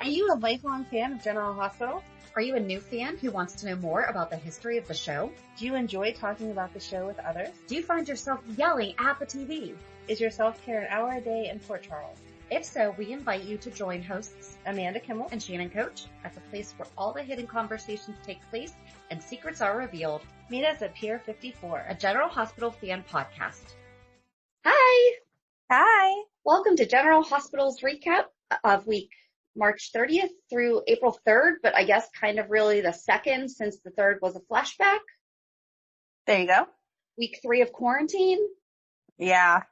Are you a lifelong fan of General Hospital? Are you a new fan who wants to know more about the history of the show? Do you enjoy talking about the show with others? Do you find yourself yelling at the TV? Is your self-care an hour a day in Port Charles? If so, we invite you to join hosts Amanda Kimmel and Shannon Coach at the place where all the hidden conversations take place and secrets are revealed. Meet us at Pier 54, a General Hospital fan podcast. Hi! Hi! Welcome to General Hospital's recap of week March 30th through April 3rd, but I guess kind of really the 2nd since the 3rd was a flashback. There you go. Week 3 of quarantine. Yeah.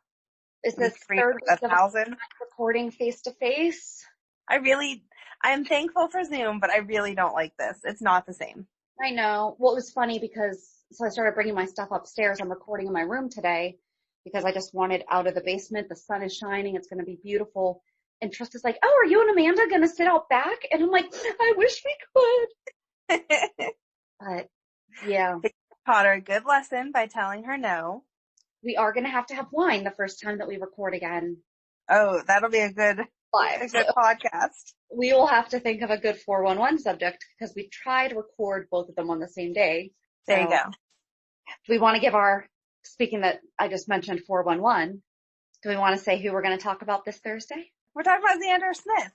Is this third week of 1,000 recording face to face? I'm thankful for Zoom, but I really don't like this. It's not the same. I know. Well, it was funny because, I started bringing my stuff upstairs. I'm recording in my room today because I just wanted out of the basement. The sun is shining. It's going to be beautiful. And Trista's like, oh, are you and Amanda going to sit out back? And I'm like, I wish we could. But yeah. I taught her a good lesson by telling her no. We are going to have wine the first time that we record again. Oh, that'll be a good podcast. We will have to think of a good 411 subject because we tried to record both of them on the same day. There you go. Do we want to give speaking that I just mentioned 411, do we want to say who we're going to talk about this Thursday? We're talking about Xander Smith.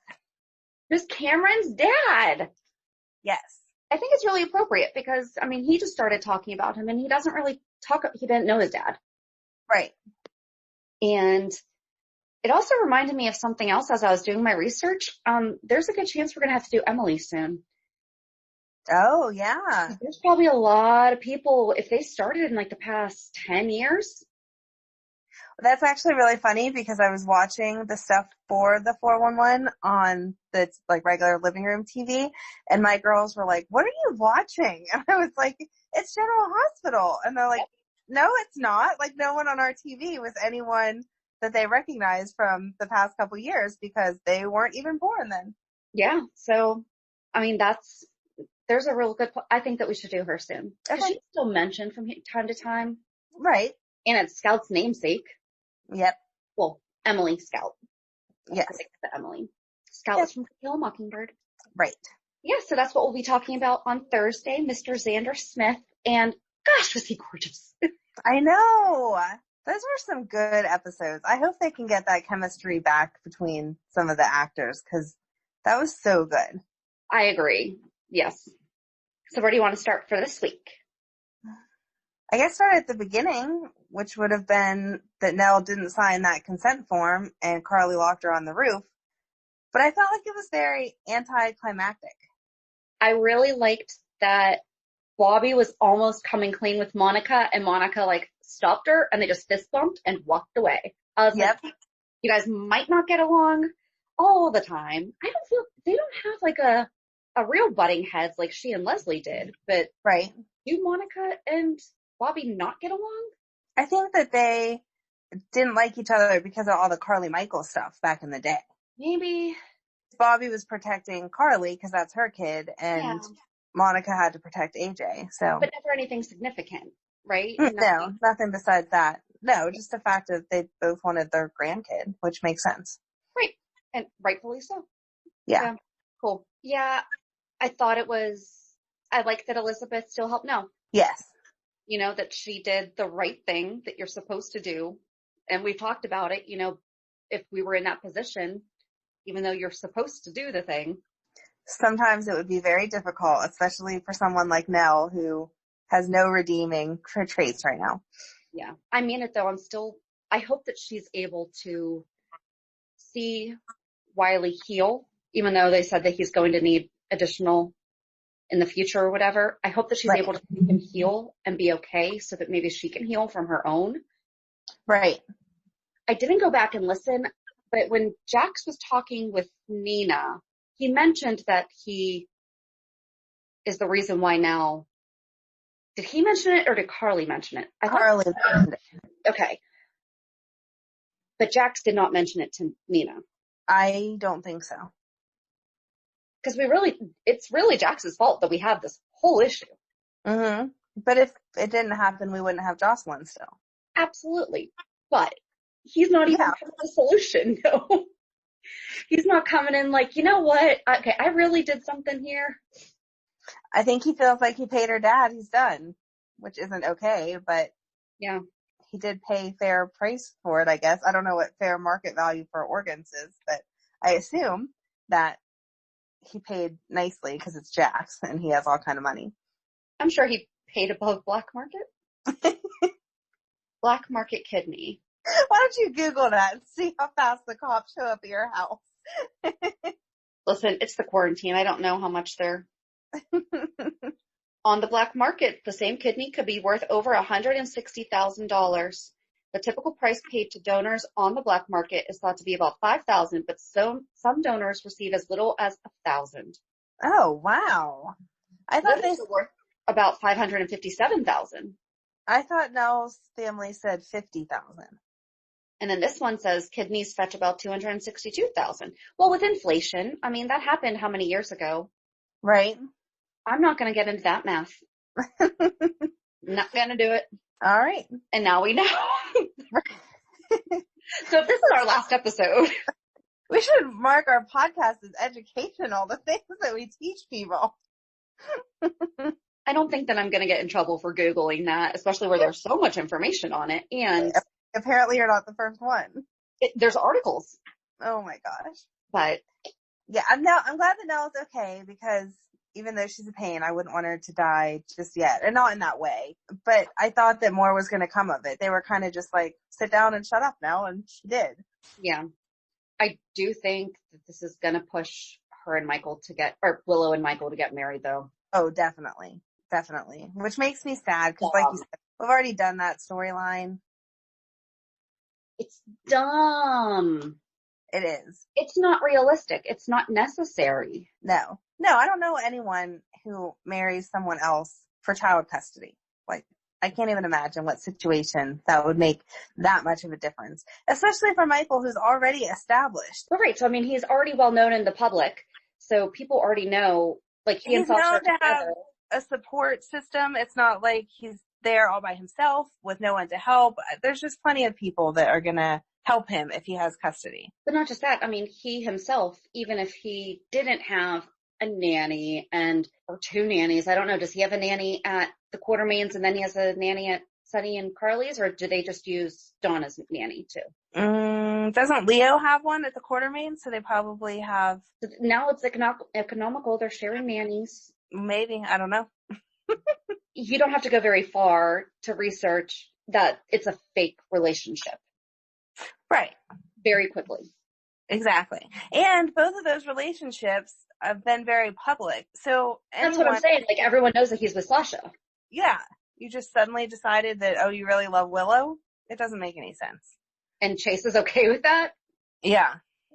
Who's Cameron's dad? Yes. I think it's really appropriate because, he just started talking about him and he doesn't really he didn't know his dad. Right. And it also reminded me of something else as I was doing my research. There's a good chance we're going to have to do Emily soon. Oh, yeah. There's probably a lot of people, if they started in the past 10 years. That's actually really funny because I was watching the stuff for the 411 on the regular living room TV and my girls were like, what are you watching? And I was like, it's General Hospital. And they're like, no, it's not. No one on our TV was anyone that they recognized from the past couple years because they weren't even born then. Yeah. So, there's a real good, I think that we should do her soon. Because she's still mentioned from time to time. Right. And it's Scout's namesake. Yep. Well, Emily Scout. Yes. The Emily. Scout was from Kill a Mockingbird. Right. Yeah, so that's what we'll be talking about on Thursday, Mr. Xander Smith. And gosh, was he gorgeous. I know. Those were some good episodes. I hope they can get that chemistry back between some of the actors because that was so good. I agree. Yes. So where do you want to start for this week? I guess start at the beginning, which would have been that Nell didn't sign that consent form and Carly locked her on the roof. But I felt like it was very anticlimactic. I really liked that Bobby was almost coming clean with Monica and Monica stopped her and they just fist bumped and walked away. I was like, you guys might not get along all the time. I don't feel they don't have a real butting heads like she and Leslie did, but right. Do Monica and Bobby not get along? I think that they didn't like each other because of all the Carly Michael stuff back in the day. Maybe. Bobby was protecting Carly because that's her kid and Monica had to protect AJ. So, but never anything significant, right? No, nothing besides that. No, just the fact that they both wanted their grandkid, which makes sense. Right. And rightfully so. Yeah. Cool. Yeah. I like that Elizabeth still helped Nell. Yes. That she did the right thing that you're supposed to do. And we've talked about it, if we were in that position, even though you're supposed to do the thing. Sometimes it would be very difficult, especially for someone like Nell who has no redeeming traits right now. Yeah. I mean it though. I hope that she's able to see Wiley heal, even though they said that he's going to need additional in the future or whatever. I hope that she's able to see him heal and be okay so that maybe she can heal from her own. Right. I didn't go back and listen, but when Jax was talking with Nina, he mentioned that he is the reason why now. Did he mention it or did Carly mention it? Carly mentioned it. Okay. But Jax did not mention it to Nina. I don't think so. Because it's really Jax's fault that we have this whole issue. Mm-hmm. But if it didn't happen, we wouldn't have Jocelyn still. Absolutely. But he's not even part of the solution, no. He's not coming in like, you know what? Okay, I really did something here. I think he feels like he paid her dad. He's done, which isn't okay, but Yeah. he did pay fair price for it, I guess. I don't know what fair market value for organs is, but I assume that he paid nicely because it's Jax and he has all kind of money. I'm sure he paid above black market. Black market kidney. Why don't you Google that and see how fast the cops show up at your house? Listen, it's the quarantine. I don't know how much they're on the black market. The same kidney could be worth over $160,000. The typical price paid to donors on the black market is thought to be about $5,000, but some donors receive as little as $1,000. Oh, wow. I thought Those are worth about $557,000. I thought Nell's family said 50,000. And then this one says kidneys fetch about $262,000. Well, with inflation, I mean, that happened how many years ago? Right. I'm not going to get into that math. Not going to do it. All right. And now we know. So if this is our last episode. We should mark our podcast as educational, the things that we teach people. I don't think that I'm going to get in trouble for Googling that, especially where there's so much information on it. And apparently you're not the first one. There's articles. Oh my gosh. But yeah, I'm glad that Nell's okay, because even though she's a pain, I wouldn't want her to die just yet. And not in that way. But I thought that more was going to come of it. They were kind of just like, sit down and shut up now. And she did. Yeah. I do think that this is going to push her and Michael or Willow and Michael to get married, though. Oh, definitely. Definitely. Which makes me sad because, like you said, we've already done that storyline. It's dumb. It is. It's not realistic. It's not necessary. No, I don't know anyone who marries someone else for child custody. Like, I can't even imagine what situation that would make that much of a difference, especially for Michael, who's already established. Well, right. So, I mean, he's already well known in the public. So people already know, like, he and Sasha known to have together. A support system. It's not like he's there all by himself with no one to help. There's just plenty of people that are going to help him if he has custody. But not just that. I mean, he himself, even if he didn't have a nanny or two nannies, I don't know, does he have a nanny at the Quartermains and then he has a nanny at Sunny and Carly's, or do they just use Dawn as nanny too? Doesn't Leo have one at the Quartermains? So they probably have. Now it's economical. They're sharing nannies. Maybe. I don't know. You don't have to go very far to research that it's a fake relationship. Right. Very quickly. Exactly. And both of those relationships have been very public. So that's what I'm saying. Like, everyone knows that he's with Sasha. Yeah. You just suddenly decided that, oh, you really love Willow? It doesn't make any sense. And Chase is okay with that? Yeah.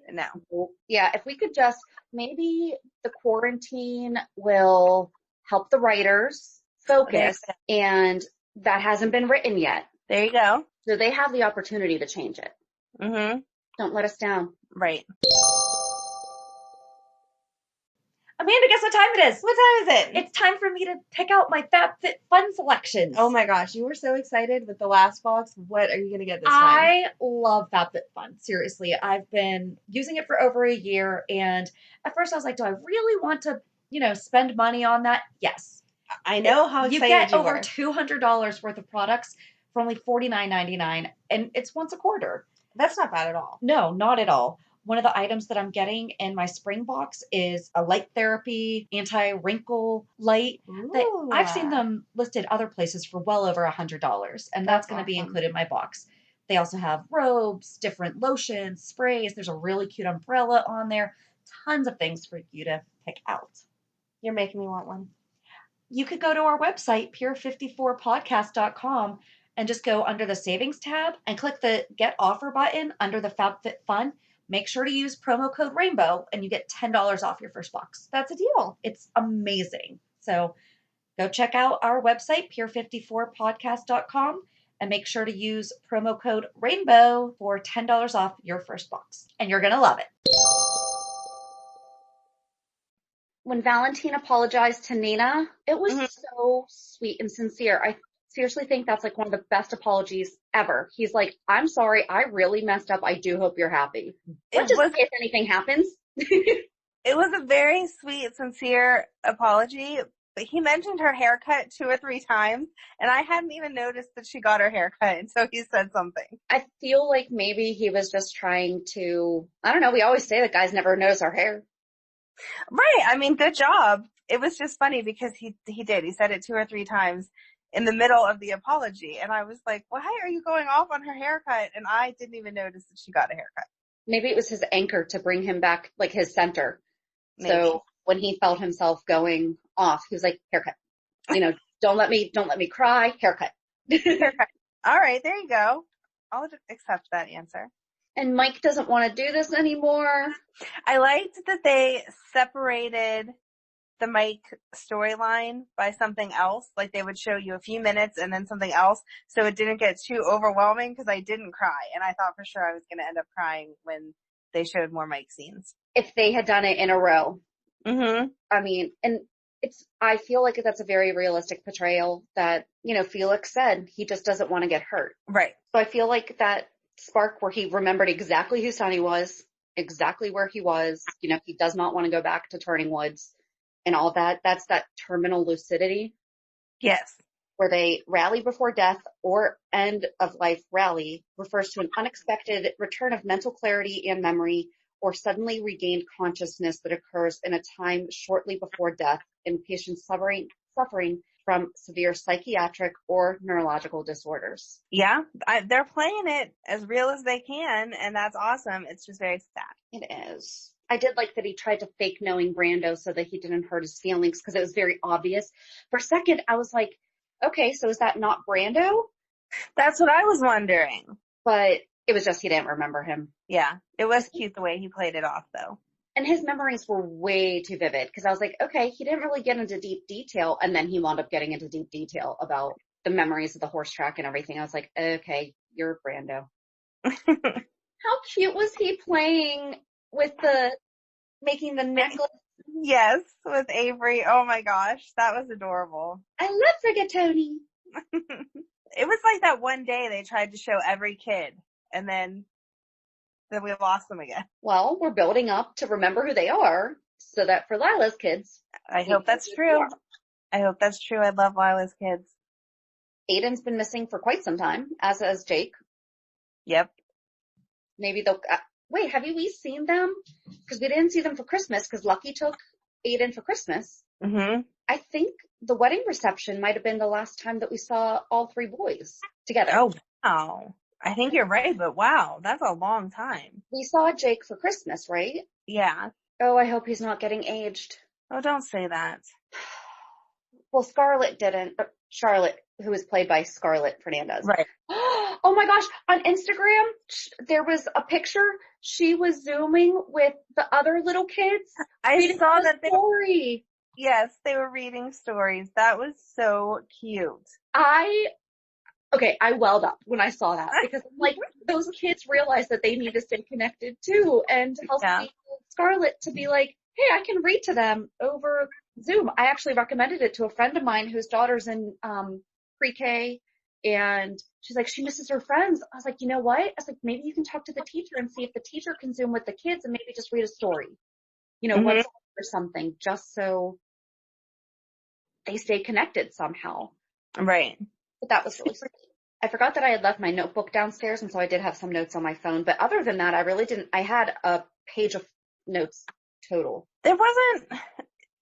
No. Yeah. If we could just, maybe the quarantine will help the writers focus, and that hasn't been written yet. There you go. So they have the opportunity to change it. Mm-hmm. Don't let us down. Right. Amanda, guess what time it is? What time is it? It's time for me to pick out my FabFitFun selections. Oh my gosh, you were so excited with the last box. What are you going to get this time? I love FabFitFun. Seriously, I've been using it for over a year, and at first I was like, do I really want to, spend money on that? Yes. I know how excited you get you over were. $200 worth of products for only $49.99, and it's once a quarter. That's not bad at all. No, not at all. One of the items that I'm getting in my spring box is a light therapy anti-wrinkle light. Ooh. I've seen them listed other places for well over $100, and that's going to be included in my box. They also have robes, different lotions, sprays. There's a really cute umbrella on there. Tons of things for you to pick out. You're making me want one. You could go to our website, pure54podcast.com, and just go under the savings tab and click the get offer button under the FabFitFun. Make sure to use promo code RAINBOW and you get $10 off your first box. That's a deal. It's amazing. So go check out our website, pure54podcast.com, and make sure to use promo code RAINBOW for $10 off your first box. And you're going to love it. When Valentine apologized to Nina, it was so sweet and sincere. seriously think that's like one of the best apologies ever. He's like, I'm sorry, I really messed up. I do hope you're happy. It But just was in case anything happens. it was a very sweet, sincere apology. But he mentioned her haircut 2 or 3 times, and I hadn't even noticed that she got her haircut until he said something. I feel like maybe he was just trying to, I don't know, we always say that guys never notice our hair. Right. I mean, good job. It was just funny because he did. He said it 2 or 3 times in the middle of the apology. And I was like, why are you going off on her haircut? And I didn't even notice that she got a haircut. Maybe it was his anchor to bring him back, like his center. Maybe. So when he felt himself going off, he was like, haircut. You know, don't let me cry, haircut. Haircut. All right, there you go. I'll accept that answer. And Mike doesn't want to do this anymore. I liked that they separated the Mike storyline by something else. Like they would show you a few minutes and then something else. So it didn't get too overwhelming because I didn't cry. And I thought for sure I was going to end up crying when they showed more Mike scenes. If they had done it in a row. Mm-hmm. I mean, and I feel like that's a very realistic portrayal that, you know, Felix said he just doesn't want to get hurt. Right. So I feel like that spark where he remembered exactly who Sonny was, exactly where he was, you know, he does not want to go back to Turning Woods and all that. That's that terminal lucidity. Yes. Where they rally before death or end of life rally refers to an unexpected return of mental clarity and memory or suddenly regained consciousness that occurs in a time shortly before death in patients suffering from severe psychiatric or neurological disorders. Yeah, they're playing it as real as they can, and that's awesome. It's just very sad. It is. I did like that he tried to fake knowing Brando so that he didn't hurt his feelings because it was very obvious. For a second, I was like, okay, so is that not Brando? That's what I was wondering. But it was just he didn't remember him. Yeah, it was cute the way he played it off, though. And his memories were way too vivid because I was like, okay, he didn't really get into deep detail. And then he wound up getting into deep detail about the memories of the horse track and everything. I was like, okay, you're Brando. How cute was he playing with making the necklace? Yes, with Avery. Oh my gosh, that was adorable. I love rigatoni. It was like that one day they tried to show every kid and then we lost them again. Well, we're building up to remember who they are so that for Lila's kids. I hope that's true. I hope that's true. I love Lila's kids. Aiden's been missing for quite some time, as has Jake. Yep. Maybe they'll, wait, have we seen them? Because we didn't see them for Christmas because Lucky took Aiden for Christmas. Mm-hmm. I think the wedding reception might have been the last time that we saw all 3 boys together. Oh, wow. I think you're right, but wow, that's a long time. We saw Jake for Christmas, right? Yeah. Oh, I hope he's not getting aged. Oh, don't say that. Well, Scarlett didn't. Charlotte, who was played by Scarlett Fernandez. Right. Oh my gosh, on Instagram, there was a picture. She was Zooming with the other little kids. I saw that. Story. Yes, they were reading stories. That was so cute. I welled up when I saw that because I'm like, those kids realize that they need to stay connected too and help Scarlett to be like, hey, I can read to them over Zoom. I actually recommended it to a friend of mine whose daughter's in pre-K and she's like, she misses her friends. I was like, you know what? I was like, maybe you can talk to the teacher and see if the teacher can Zoom with the kids and maybe just read a story, you know, what's or something just so they stay connected somehow. Right. But that was really sweet. I forgot that I had left my notebook downstairs, and so I did have some notes on my phone. But other than that, I really didn't. I had a page of notes total. There wasn't.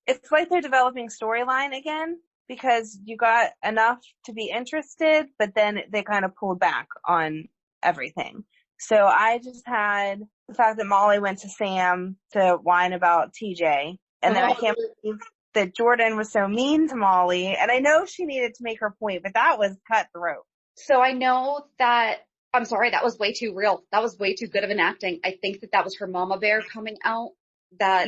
It's like they're developing storyline again because you got enough to be interested, but then they kind of pulled back on everything. So I just had the fact that Molly went to Sam to whine about TJ, and then I can't believe that Jordan was so mean to Molly. And I know she needed to make her point, but that was cutthroat. So I know that, I'm sorry, that was way too real. That was way too good of an acting. I think that was her mama bear coming out that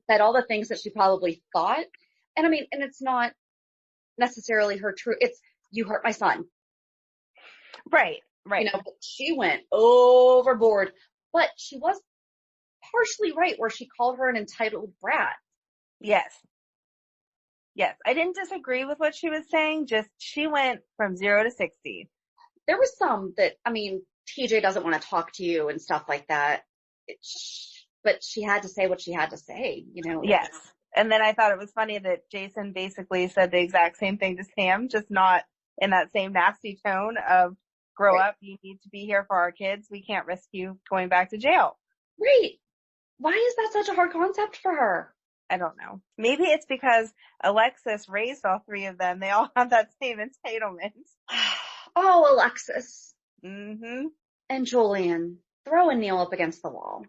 said all the things that she probably thought. And I mean, and it's not necessarily her true. It's, you hurt my son. Right. You know, but she went overboard, but she was partially right where she called her an entitled brat. Yes. Yes. I didn't disagree with what she was saying, just she went from 0 to 60. There was some that, I mean, TJ doesn't want to talk to you and stuff like that. But she had to say what she had to say, you know. Yes. And then I thought it was funny that Jason basically said the exact same thing to Sam, just not in that same nasty tone of grow Right. up, you need to be here for our kids. We can't risk you going back to jail. Right. Why is that such a hard concept for her? I don't know. Maybe it's because Alexis raised all three of them. They all have that same entitlement. Oh, Alexis Mm-hmm. and Julian throwing Neil up against the wall.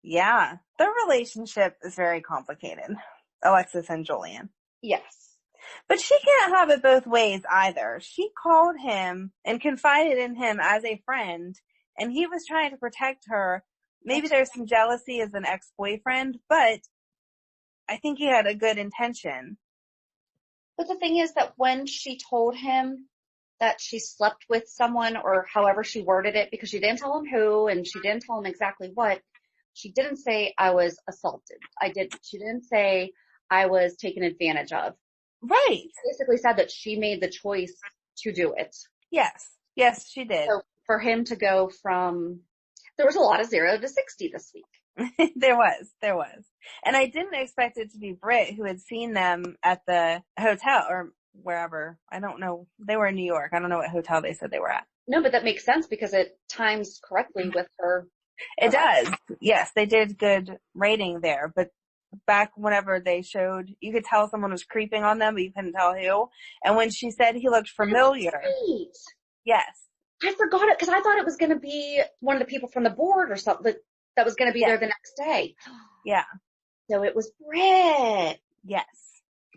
Yeah. Their relationship is very complicated. Alexis and Julian. Yes. But she can't have it both ways either. She called him and confided in him as a friend, and he was trying to protect her. Maybe there's some jealousy as an ex-boyfriend, but I think he had a good intention. But the thing is that when she told him that she slept with someone, or however she worded it, because she didn't tell him who and she didn't tell him exactly what, she didn't say I was assaulted. She didn't say I was taken advantage of. Right. She basically said that she made the choice to do it. Yes. Yes, she did. So for him to go from, there was a lot of 0 to 60 this week. There was. And I didn't expect it to be Britt who had seen them at the hotel or wherever. I don't know. They were in New York. I don't know what hotel they said they were at. No, but that makes sense because it times correctly with her. It does. Yes, they did good rating there. But back whenever they showed, you could tell someone was creeping on them, but you couldn't tell who. And when she said he looked familiar. Right. Yes. I forgot it because I thought it was going to be one of the people from the board or something that was going to be there the next day. Yeah. So it was Britt. Yes.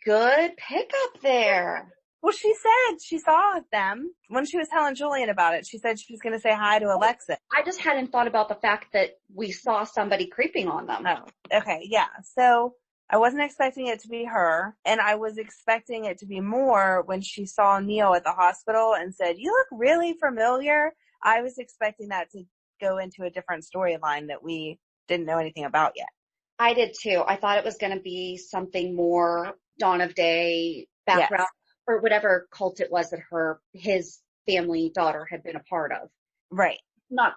Good pickup there. Well, she said she saw them when she was telling Julian about it. She said she was going to say hi to Alexis. I just hadn't thought about the fact that we saw somebody creeping on them. Oh, okay. Yeah. So I wasn't expecting it to be her, and I was expecting it to be more when she saw Neil at the hospital and said, "You look really familiar." I was expecting that to go into a different storyline that we didn't know anything about yet. I did too. I thought it was going to be something more Dawn of Day background or whatever cult it was that his family daughter had been a part of. Right.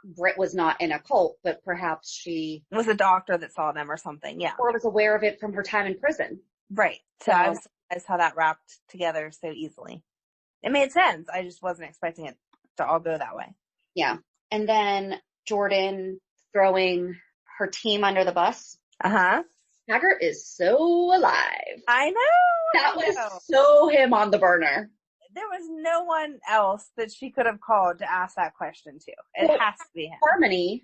Britt was not in a cult, but perhaps she was a doctor that saw them or something. Yeah. Or was aware of it from her time in prison. Right. So I was surprised how that wrapped together so easily. It made sense. I just wasn't expecting it to all go that way. Yeah. And then Jordan throwing her team under the bus. Uh-huh. Taggart is so alive. I know. That was so him on the burner. There was no one else that she could have called to ask that question to. It has to be him. Harmony,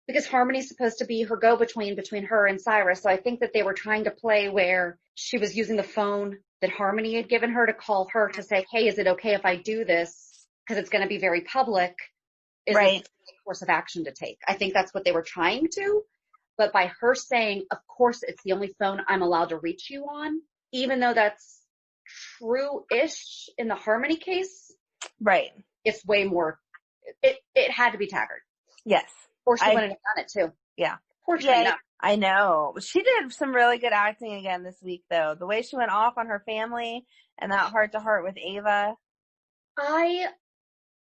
because Harmony's supposed to be her go-between between her and Cyrus. So I think that they were trying to play where she was using the phone that Harmony had given her to call her to say, hey, is it okay if I do this? Because it's going to be very public. Is it a course of action to take? I think that's what they were trying to. But by her saying, of course, it's the only phone I'm allowed to reach you on, even though that's true-ish in the Harmony case. Right. It's way more, it had to be Taggart. Yes. Or she wouldn't have done it too. Yeah. Poor Trina. I know. She did some really good acting again this week though. The way she went off on her family and that heart-to-heart with Ava.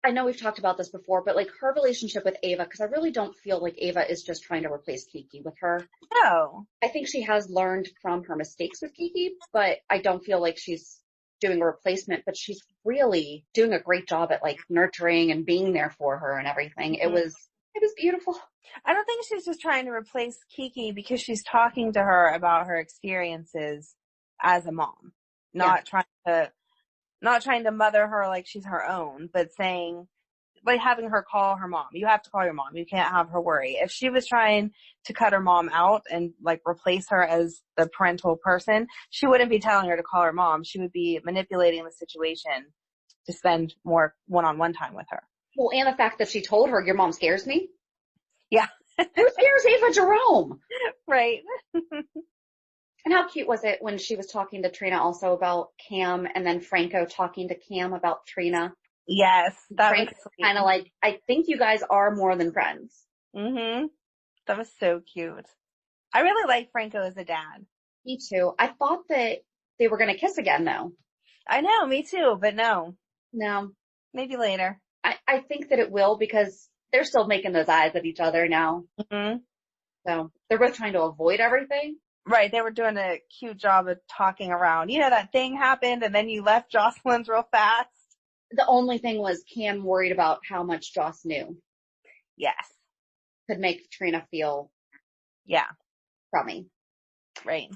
I know we've talked about this before, but like her relationship with Ava, because I really don't feel like Ava is just trying to replace Kiki with her. No. I think she has learned from her mistakes with Kiki, but I don't feel like she's doing a replacement, but she's really doing a great job at like nurturing and being there for her and everything. Mm-hmm. It was beautiful. I don't think she's just trying to replace Kiki because she's talking to her about her experiences as a mom, not trying to mother her like she's her own, but saying, like having her call her mom. You have to call your mom. You can't have her worry. If she was trying to cut her mom out and like replace her as the parental person, she wouldn't be telling her to call her mom. She would be manipulating the situation to spend more one-on-one time with her. Well, and the fact that she told her, your mom scares me. Yeah. Who scares Ava Jerome? Right. And how cute was it when she was talking to Trina also about Cam and then Franco talking to Cam about Trina? Yes. That Franco was kind of like, I think you guys are more than friends. Mm-hmm. That was so cute. I really like Franco as a dad. Me too. I thought that they were going to kiss again, though. I know, me too, but no. No, Maybe later. I think that it will because they're still making those eyes at each other now. Mm-hmm. So they're both trying to avoid everything. Right, they were doing a cute job of talking around. You know, that thing happened and then you left Jocelyn's real fast. The only thing was Cam worried about how much Joss knew. Yes. Could make Trina feel Yeah. crummy. Right.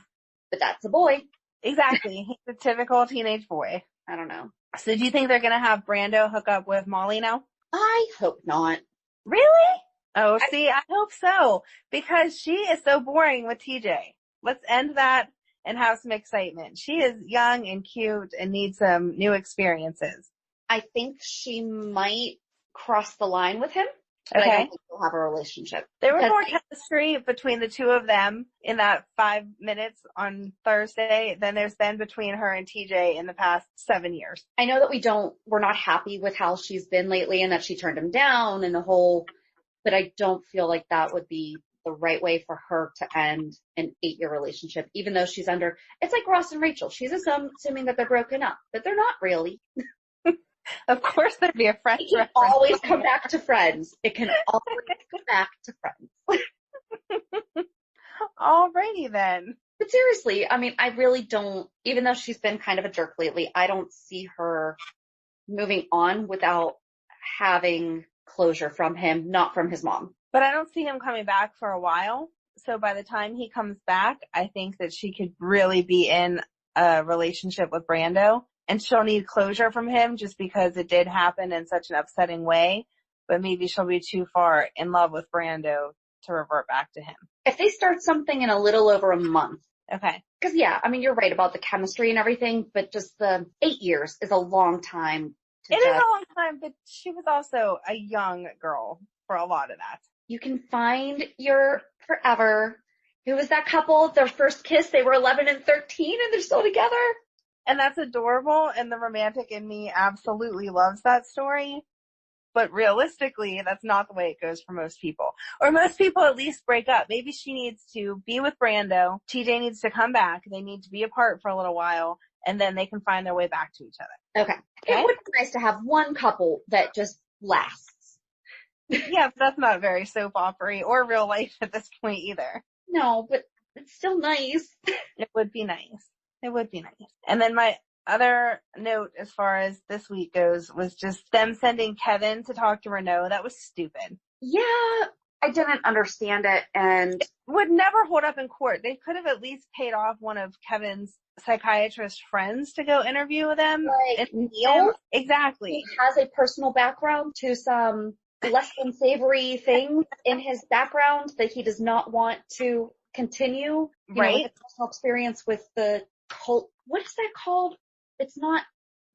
But that's a boy. Exactly. He's a typical teenage boy. I don't know. So do you think they're going to have Brando hook up with Molly now? I hope not. Really? Oh, see, I hope so. Because she is so boring with TJ. Let's end that and have some excitement. She is young and cute and needs some new experiences. I think she might cross the line with him, but I Okay. don't think they'll have a relationship. There was Because more chemistry between the two of them in that 5 minutes on Thursday than there's been between her and TJ in the past 7 years. I know that we're not happy with how she's been lately and that she turned him down and but I don't feel like that would be the right way for her to end an 8-year relationship, even though it's like Ross and Rachel. She's assuming that they're broken up, but they're not really. Of course there'd be a French It can reference. always come back to friends. It can always come back to friends. Alrighty then. But seriously, I mean, I really don't, even though she's been kind of a jerk lately, I don't see her moving on without having closure from him, not from his mom. But I don't see him coming back for a while. So by the time he comes back, I think that she could really be in a relationship with Brando. And she'll need closure from him just because it did happen in such an upsetting way. But maybe she'll be too far in love with Brando to revert back to him. If they start something in a little over a month, Okay. because yeah, I mean, you're right about the chemistry and everything, but just the 8 years is a long time. It is a long time, but she was also a young girl for a lot of that. You can find your forever. Who was that couple? Their first kiss, they were 11 and 13 and they're still together. And that's adorable, and the romantic in me absolutely loves that story. But realistically, that's not the way it goes for most people. Or most people at least break up. Maybe she needs to be with Brando. TJ needs to come back. They need to be apart for a little while, and then they can find their way back to each other. Okay. It would be nice to have one couple that just lasts. Yeah, but that's not very soap opera or real life at this point either. No, but it's still nice. It would be nice. It would be nice. And then my other note as far as this week goes was just them sending Kevin to talk to Renault. That was stupid. Yeah, I didn't understand it, and It would never hold up in court. They could have at least paid off one of Kevin's psychiatrist friends to go interview with them. like Neil, Exactly. he has a personal background to some less than savory things in his background that he does not want to continue. You know, Right. with his personal experience with the cult. What is that called? It's not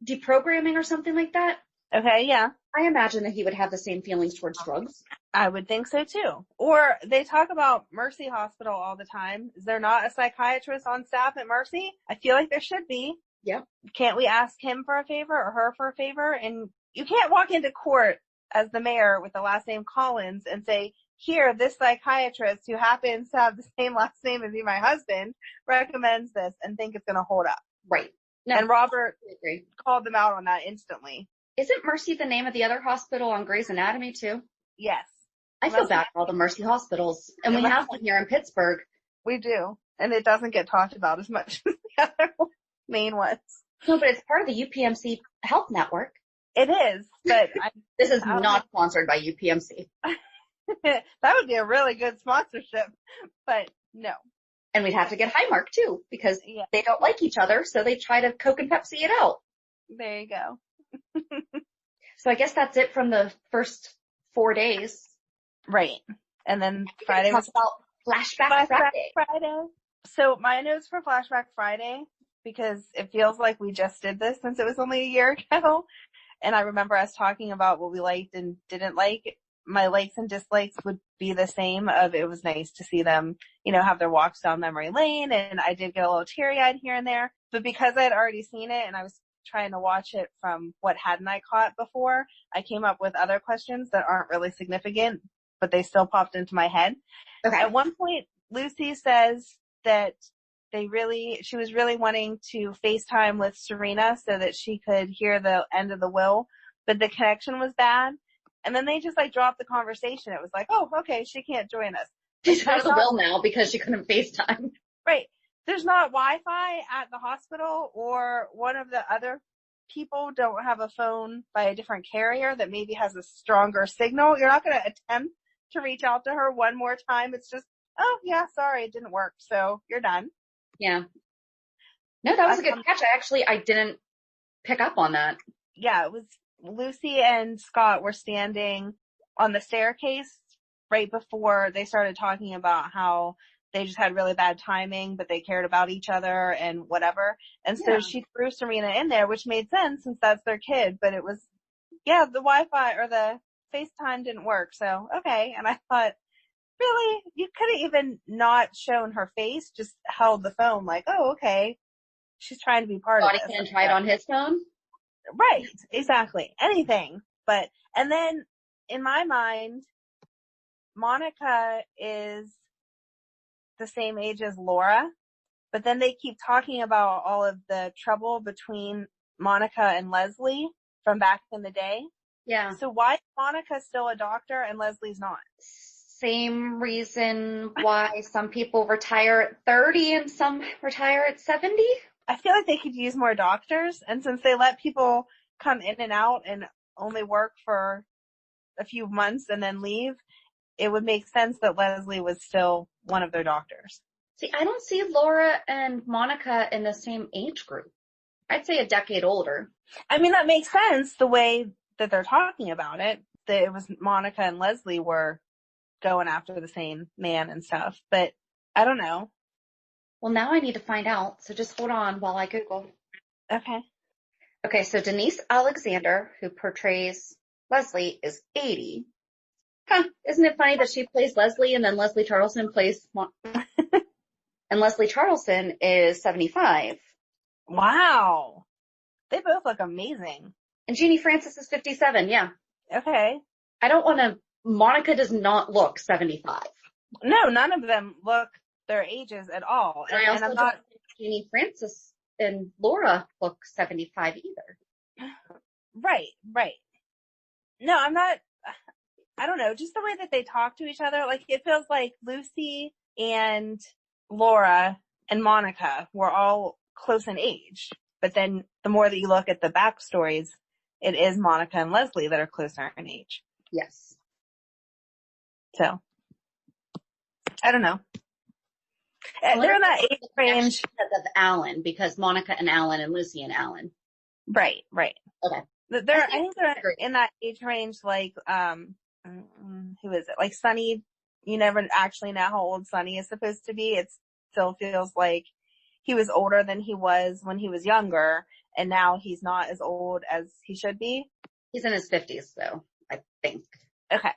deprogramming or something like that. Okay, yeah. I imagine that he would have the same feelings towards drugs. I would think so too. Or they talk about Mercy Hospital all the time. Is there not a psychiatrist on staff at Mercy? I feel like there should be. Yeah. Can't we ask him for a favor or her for a favor? And you can't walk into court as the mayor with the last name Collins and say, here, this psychiatrist who happens to have the same last name as me, my husband, recommends this and think it's going to hold up. Right. No, And Robert I agree. called them out on that instantly. Isn't Mercy the name of the other hospital on Grey's Anatomy too? Yes, I feel bad for all the Mercy hospitals. And we have one here in Pittsburgh. we do. And it doesn't get talked about as much as the other main ones. No, but it's part of the UPMC health network. It is, but This is not sponsored by UPMC. that would be a really good sponsorship, but no. And we'd have to get Highmark too, because Yeah. they don't like each other, so they try to Coke and Pepsi it out. There you go. So I guess that's it from the first 4 days. Right. And then Friday Talk was about Flashback Friday. So my notes for Flashback Friday, because it feels like we just did this since it was only a year ago. And I remember us talking about what we liked and didn't like. My likes and dislikes would be the same of it was nice to see them, have their walks down memory lane. And I did get a little teary eyed here and there, but because I had already seen it and I was trying to watch it from what hadn't I caught before, I came up with other questions that aren't really significant, but they still popped into my head. Okay. At one point, Lucy says that she was really wanting to FaceTime with Serena so that she could hear the end of the will, but the connection was bad. And then they just like dropped the conversation. It was like, oh, okay, she can't join us. She's out of the will now because she couldn't FaceTime. Right. There's not Wi-Fi at the hospital, or one of the other people don't have a phone by a different carrier that maybe has a stronger signal. You're not going to attempt to reach out to her one more time. It's just, oh yeah, sorry, it didn't work. So you're done. Yeah. No, that was a good catch. I didn't pick up on that. Yeah, it was Lucy and Scott were standing on the staircase right before they started talking about how they just had really bad timing, but they cared about each other and whatever. And so she threw Serena in there, which made sense since that's their kid. But it was, the Wi-Fi or the FaceTime didn't work. So, okay. And I thought, really? You could have even not shown her face, just held the phone like, oh, okay. She's trying to be part of this. Scotty can try it on his phone? Right. Exactly. Anything. But, and then in my mind, Monica is the same age as Laura, but then they keep talking about all of the trouble between Monica and Leslie from back in the day. Yeah. So why is Monica still a doctor and Leslie's not? Same reason why some people retire at 30 and some retire at 70. I feel like they could use more doctors, and since they let people come in and out and only work for a few months and then leave, it would make sense that Leslie was still one of their doctors. See, I don't see Laura and Monica in the same age group. I'd say a decade older. I mean, that makes sense the way that they're talking about it, that it was Monica and Leslie were going after the same man and stuff, but I don't know. Well, now I need to find out, so just hold on while I Google. Okay. Okay, so Denise Alexander, who portrays Leslie, is 80. Huh, isn't it funny that she plays Leslie and then Leslie Charleston plays and Leslie Charleston is 75. Wow. They both look amazing. And Jeannie Francis is 57, yeah. Okay. Monica does not look 75. No, none of them look their ages at all. And I also don't think Jeannie Francis and Laura look 75 either. Right. No, I don't know, just the way that they talk to each other, like it feels like Lucy and Laura and Monica were all close in age. But then the more that you look at the backstories, it is Monica and Leslie that are closer in age. Yes. So, I don't know. They're in that age range. Because of Alan, because Monica and Alan and Lucy and Alan. Right. Okay. I think they're in that age range, like, who is it? Like Sunny, you never actually know how old Sunny is supposed to be. It still feels like he was older than he was when he was younger, and now he's not as old as he should be. He's in his 50s, though, I think. Okay.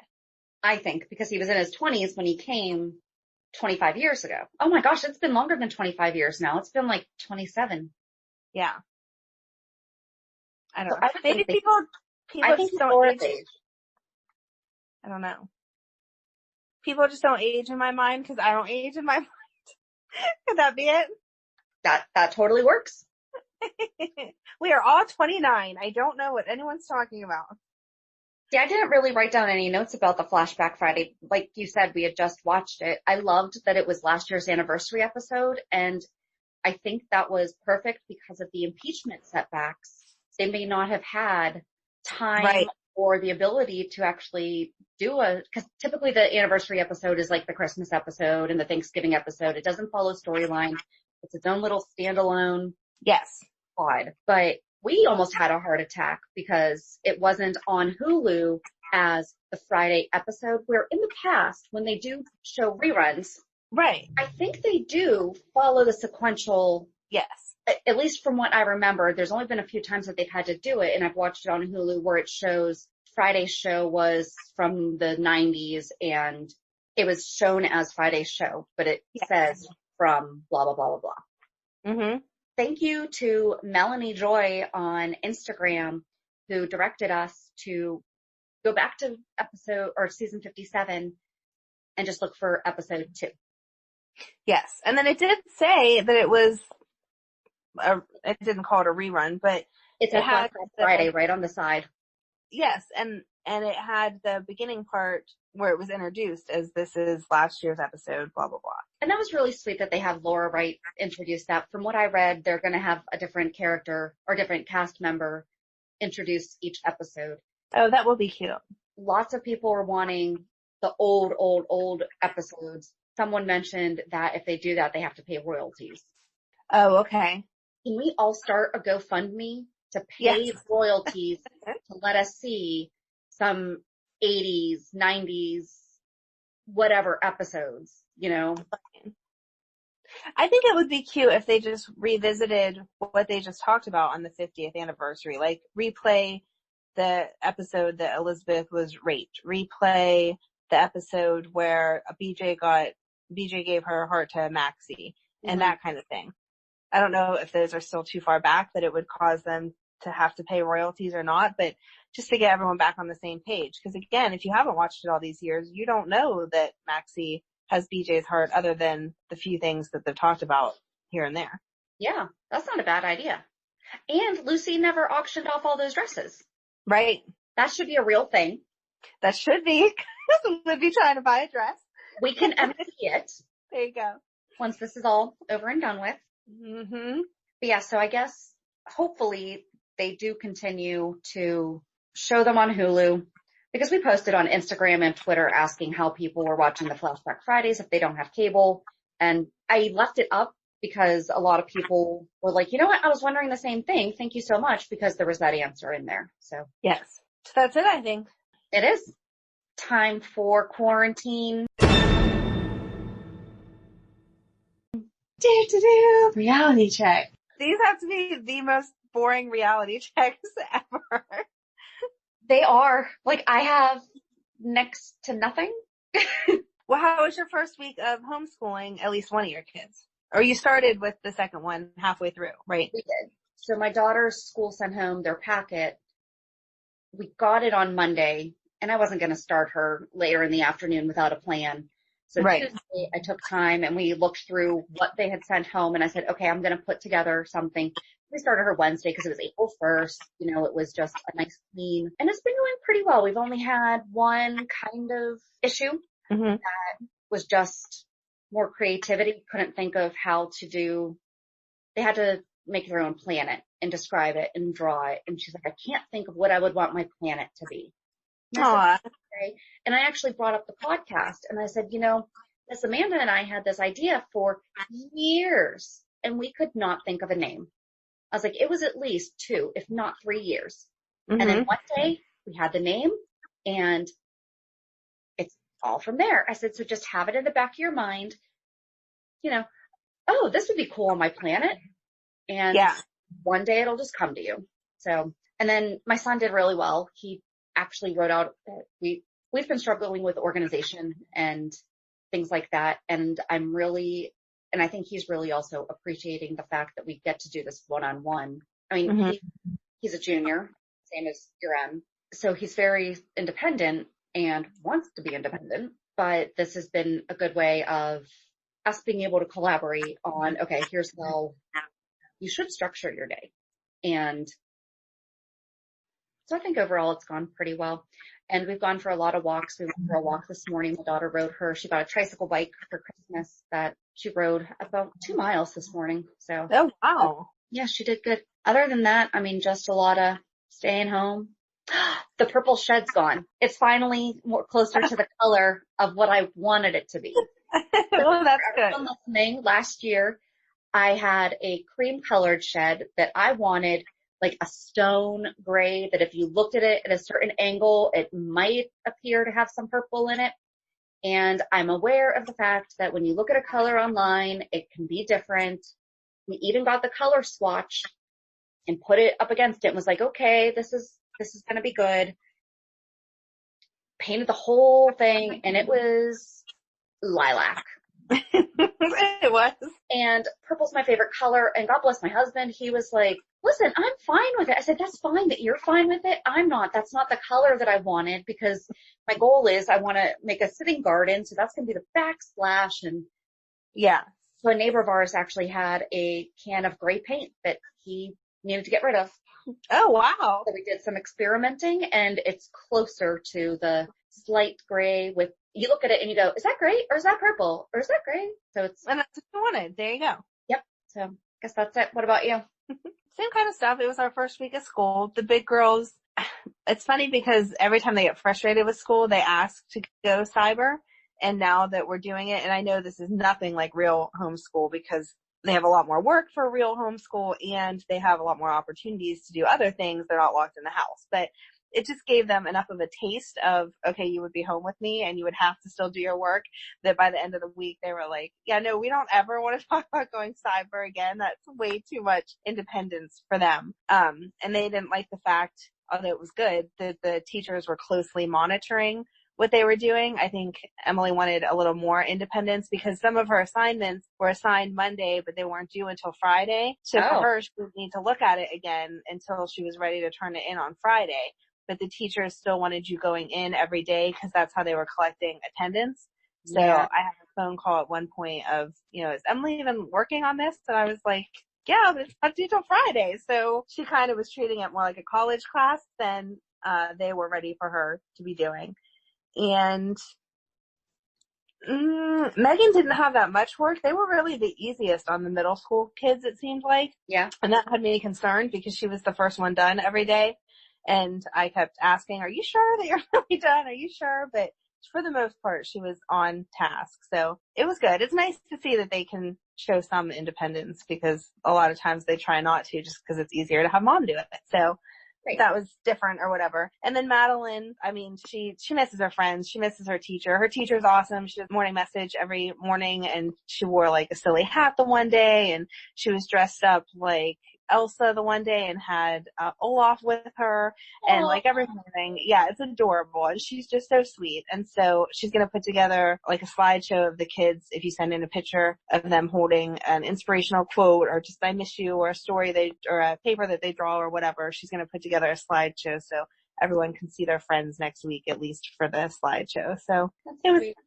I think, because he was in his 20s when he came 25 years ago. Oh my gosh, it's been longer than 25 years now. It's been like 27. Yeah. I don't know. So Maybe people just don't age. I don't know. People just don't age in my mind because I don't age in my mind. Could that be it? That totally works. We are all 29. I don't know what anyone's talking about. Yeah, I didn't really write down any notes about the Flashback Friday. Like you said, we had just watched it. I loved that it was last year's anniversary episode, and I think that was perfect because of the impeachment setbacks. They may not have had time or the ability to actually because typically the anniversary episode is like the Christmas episode and the Thanksgiving episode. It doesn't follow storyline. It's its own little standalone pod. But we almost had a heart attack because it wasn't on Hulu as the Friday episode, where in the past, when they do show reruns, I think they do follow the sequential. Yes. At least from what I remember, there's only been a few times that they've had to do it, and I've watched it on Hulu where it shows Friday's show was from the 90s, and it was shown as Friday's show, but it says from blah, blah, blah, blah, blah. Mm-hmm. Thank you to Melanie Joy on Instagram, who directed us to go back to season 57 and just look for episode 2. Yes. And then it did say that it didn't call it a rerun, but It's it a had Flashback Friday right on the side. yes, and it had the beginning part where it was introduced as this is last year's episode, blah, blah, blah. And that was really sweet that they have Laura Wright introduce that. From what I read, they're going to have a different character or different cast member introduce each episode. Oh, that will be cute. Lots of people are wanting the old episodes. Someone mentioned that if they do that, they have to pay royalties. Oh, okay. Can we all start a GoFundMe to pay Yes. royalties to let us see some 80s, 90s, whatever episodes, you know? I think it would be cute if they just revisited what they just talked about on the 50th anniversary, like replay the episode that Elizabeth was raped, replay the episode where BJ gave her heart to Maxie, and that kind of thing. I don't know if those are still too far back that it would cause them to have to pay royalties or not, but just to get everyone back on the same page. Because again, if you haven't watched it all these years, you don't know that Maxie has BJ's heart other than the few things that they've talked about here and there. Yeah, that's not a bad idea. And Lucy never auctioned off all those dresses. Right. That should be a real thing. That should be. Would be trying to buy a dress. We can empty it There you go. once this is all over and done with. Mm-hmm. But yeah, so I guess hopefully they do continue to show them on Hulu, because we posted on Instagram and Twitter asking how people were watching the Flashback Fridays if they don't have cable. And I left it up because a lot of people were like, you know what? I was wondering the same thing. Thank you so much, because there was that answer in there. So Yes. So that's it, I think. it is time for quarantine. Reality check. These have to be the most boring reality checks ever. They are. Like, I have next to nothing. Well, how was your first week of homeschooling at least one of your kids? Or you started with the second one halfway through, right? We did. So my daughter's school sent home their packet. We got it on Monday, and I wasn't going to start her later in the afternoon without a plan. So Right. Tuesday, I took time and we looked through what they had sent home, and I said, okay, I'm going to put together something. We started her Wednesday because it was April 1st. You know, it was just a nice clean, and it's been going pretty well. We've only had one kind of issue Mm-hmm. that was just more creativity. Couldn't think of how to do. They had to make their own planet and describe it and draw it. And she's like, I can't think of what I would want my planet to be. And I said, okay. And I actually brought up the podcast, and I said, you know, Miss Amanda and I had this idea for years, and we could not think of a name. I was like, it was at least 2, if not 3 years. Mm-hmm. And then one day we had the name, and it's all from there. I said, so just have it in the back of your mind, you know, oh, this would be cool on my planet. And Yeah. one day it'll just come to you. So, and then my son did really well. He actually wrote out, we've been struggling with organization and things like that. And I think he's really also appreciating the fact that we get to do this one-on-one. I mean, Mm-hmm. he's a junior, same as your M. So he's very independent and wants to be independent, but this has been a good way of us being able to collaborate on, okay, here's how you should structure your day. And so I think overall it's gone pretty well. And we've gone for a lot of walks. We went for a walk this morning. My daughter rode she got a tricycle bike for Christmas that she rode about 2 miles this morning. So Oh, wow. yeah, she did good. Other than that, I mean, just a lot of staying home. The purple shed's gone. It's finally more closer to the color of what I wanted it to be. Well, that's For good. everyone listening, last year I had a cream colored shed that I wanted like a stone gray that if you looked at it at a certain angle, it might appear to have some purple in it. And I'm aware of the fact that when you look at a color online, it can be different. We even got the color swatch and put it up against it and was like, okay, this is going to be good. Painted the whole thing, and it was lilac. It was. And purple's my favorite color. And God bless my husband. He was like, listen, I'm fine with it. I said, that's fine that you're fine with it. I'm not. That's not the color that I wanted, because my goal is I want to make a sitting garden. So that's going to be the backsplash. And Yeah. So a neighbor of ours actually had a can of gray paint that he needed to get rid of. Oh, wow. So we did some experimenting, and it's closer to the slight gray with, you look at it and you go, is that gray or is that purple or is that gray? So it's, And that's what you wanted. There you go. yep. So I guess that's it. What about you? Same kind of stuff. It was our first week of school. The big girls, it's funny because every time they get frustrated with school, they ask to go cyber. And now that we're doing it, and I know this is nothing like real homeschool because they have a lot more work for real homeschool and they have a lot more opportunities to do other things. They're not locked in the house, but it just gave them enough of a taste of, okay, you would be home with me and you would have to still do your work, that by the end of the week, they were like, yeah, no, we don't ever want to talk about going cyber again. That's way too much independence for them. And they didn't like the fact, although it was good, that the teachers were closely monitoring what they were doing. I think Emily wanted a little more independence because some of her assignments were assigned Monday, but they weren't due until Friday. So for her, she didn't need to look at it again until she was ready to turn it in on Friday. But the teachers still wanted you going in every day because that's how they were collecting attendance. So Yeah. I had a phone call at one point of, is Emily even working on this? And I was like, yeah, but it's not due till Friday. So she kind of was treating it more like a college class than they were ready for her to be doing. And Megan didn't have that much work. They were really the easiest on the middle school kids, it seemed like. Yeah. And that had me concerned because she was the first one done every day. And I kept asking, are you sure that you're really done? Are you sure? But for the most part, she was on task. So it was good. It's nice to see that they can show some independence because a lot of times they try not to just because it's easier to have mom do it. So that was different or whatever. And then Madeline, I mean, she misses her friends. She misses her teacher. Her teacher's awesome. She does morning message every morning and she wore like a silly hat the one day and she was dressed up like Elsa the one day and had Olaf with her and like every morning. Yeah, it's adorable. And she's just so sweet. And so she's going to put together like a slideshow of the kids if you send in a picture of them holding an inspirational quote or just I miss you or a story or a paper that they draw or whatever. She's going to put together a slideshow so everyone can see their friends next week, at least for the slideshow. So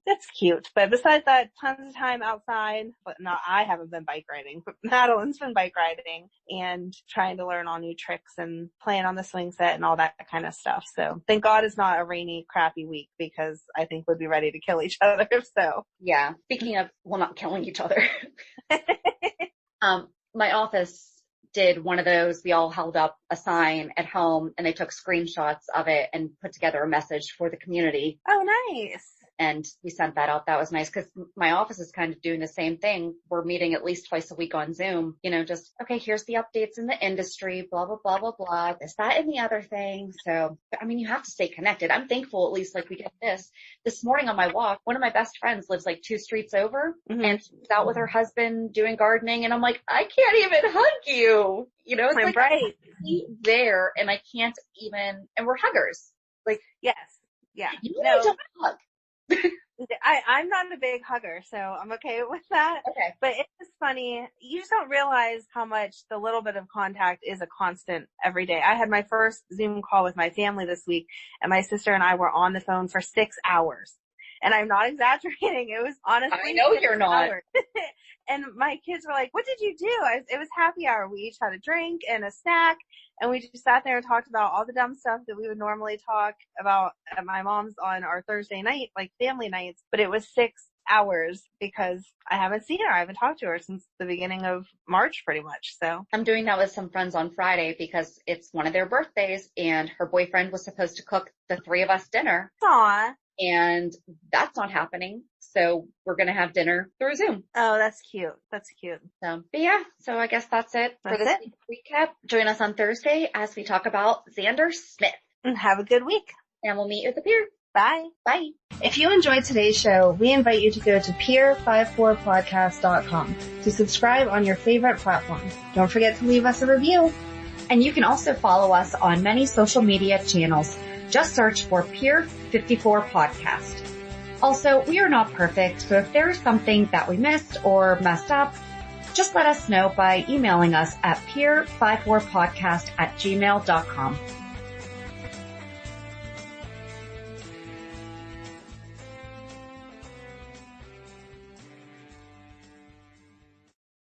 that's cute. But besides that, tons of time outside. But no, I haven't been bike riding, but Madeline's been bike riding and trying to learn all new tricks and playing on the swing set and all that kind of stuff. So thank God it's not a rainy, crappy week because I think we'd be ready to kill each other. So yeah. Speaking of, not killing each other. My office did one of those. We all held up a sign at home and they took screenshots of it and put together a message for the community. Oh, nice. And we sent that out. That was nice because my office is kind of doing the same thing. We're meeting at least twice a week on Zoom, just, okay, here's the updates in the industry, blah, blah, blah, blah, blah, this, that, and the other thing. So, I mean, you have to stay connected. I'm thankful at least like we get this morning on my walk. One of my best friends lives like 2 streets over and she's out with her husband doing gardening. And I'm like, I can't even hug you. It's I'm like right there and I can't even, and we're huggers. Like, yes. Yeah. I don't hug. I'm not a big hugger, so I'm okay with that. Okay. But it's just funny. You just don't realize how much the little bit of contact is a constant every day. I had my first Zoom call with my family this week, and my sister and I were on the phone for 6 hours. And I'm not exaggerating. It was honestly I know you're not. And my kids were like, what did you do? It was happy hour. We each had a drink and a snack. And we just sat there and talked about all the dumb stuff that we would normally talk about at my mom's on our Thursday night, like family nights. But it was 6 hours because I haven't seen her. I haven't talked to her since the beginning of March pretty much. So I'm doing that with some friends on Friday because it's one of their birthdays and her boyfriend was supposed to cook the 3 of us dinner. Aw. And that's not happening. So we're going to have dinner through Zoom. Oh, that's cute. That's cute. So, but yeah, so I guess that's it for this week's recap. Join us on Thursday as we talk about Xander Smith. And have a good week. And we'll meet you at the pier. Bye. Bye. If you enjoyed today's show, we invite you to go to peer54podcast.com to subscribe on your favorite platform. Don't forget to leave us a review. And you can also follow us on many social media channels. Just search for Peer 54 Podcast. Also, we are not perfect, so if there is something that we missed or messed up, just let us know by emailing us at peer54podcast@gmail.com.